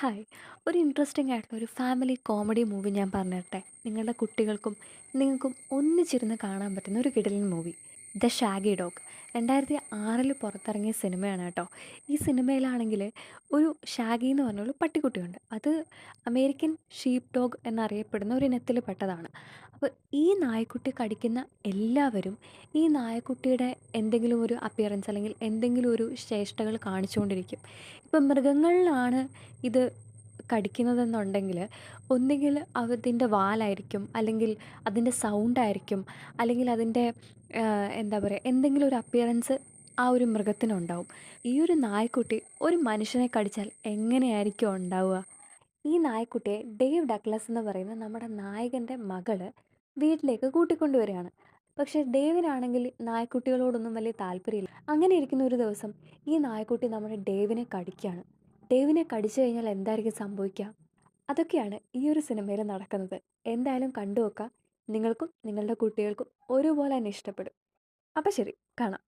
Hi. ഒരു interesting ആയിട്ടുള്ള ഒരു ഫാമിലി കോമഡി മൂവി ഞാൻ പറഞ്ഞു തരട്ടെ. നിങ്ങളുടെ കുട്ടികൾക്കും നിങ്ങൾക്കും ഒന്നിച്ചിരുന്ന് കാണാൻ പറ്റുന്ന ഒരു കിടിലൻ മൂവി. 'The Shagi dog'. 2006 പുറത്തിറങ്ങിയ സിനിമയാണ് കേട്ടോ. ഈ സിനിമയിലാണെങ്കിൽ ഒരു ഷാഗി എന്ന് പറഞ്ഞൊരു പട്ടിക്കുട്ടിയുണ്ട്. അത് അമേരിക്കൻ ഷീപ്പ് ഡോഗ് എന്നറിയപ്പെടുന്ന ഒരു ഇനത്തിൽ പെട്ടതാണ്. അപ്പോൾ ഈ നായ്ക്കുട്ടി കടിക്കുന്ന എല്ലാവരും ഈ നായക്കുട്ടിയുടെ എന്തെങ്കിലും ഒരു അപ്പിയറൻസ് അല്ലെങ്കിൽ എന്തെങ്കിലും ഒരു ചേഷ്ടകൾ കാണിച്ചുകൊണ്ടിരിക്കും. ഇപ്പം മൃഗങ്ങളിലാണ് ഇത് കടിക്കുന്നതെന്നുണ്ടെങ്കിൽ ഒന്നുകിൽ അതിൻ്റെ വാലായിരിക്കും, അല്ലെങ്കിൽ അതിൻ്റെ സൗണ്ടായിരിക്കും, അല്ലെങ്കിൽ അതിൻ്റെ എന്താ പറയുക, എന്തെങ്കിലും ഒരു അപ്പിയറൻസ് ആ ഒരു മൃഗത്തിനുണ്ടാവും. ഈ ഒരു നായ്ക്കുട്ടി ഒരു മനുഷ്യനെ കടിച്ചാൽ എങ്ങനെയായിരിക്കും ഉണ്ടാവുക? ഈ നായ്ക്കുട്ടിയെ ഡേവ് ഡഗ്ലസ് എന്ന് പറയുന്ന നമ്മുടെ നായകൻ്റെ മകള് വീട്ടിലേക്ക് കൂട്ടിക്കൊണ്ടുവരികയാണ്. പക്ഷേ ഡേവിനാണെങ്കിൽ നായ്ക്കുട്ടികളോടൊന്നും വലിയ താല്പര്യമില്ല. അങ്ങനെ ഇരിക്കുന്ന ഒരു ദിവസം ഈ നായ്ക്കുട്ടി നമ്മുടെ ഡേവിനെ കടിക്കുകയാണ്. ഡേവിനെ കടിച്ചു കഴിഞ്ഞാൽ എന്തായിരിക്കും സംഭവിക്കുക? അതൊക്കെയാണ് ഈ ഒരു സിനിമയിൽ നടക്കുന്നത്. എന്തായാലും കണ്ടു നോക്കുക. നിങ്ങൾക്കും നിങ്ങളുടെ കുട്ടികൾക്കും ഒരുപോലെ തന്നെ ഇഷ്ടപ്പെടും. അപ്പം ശരി, കാണാം.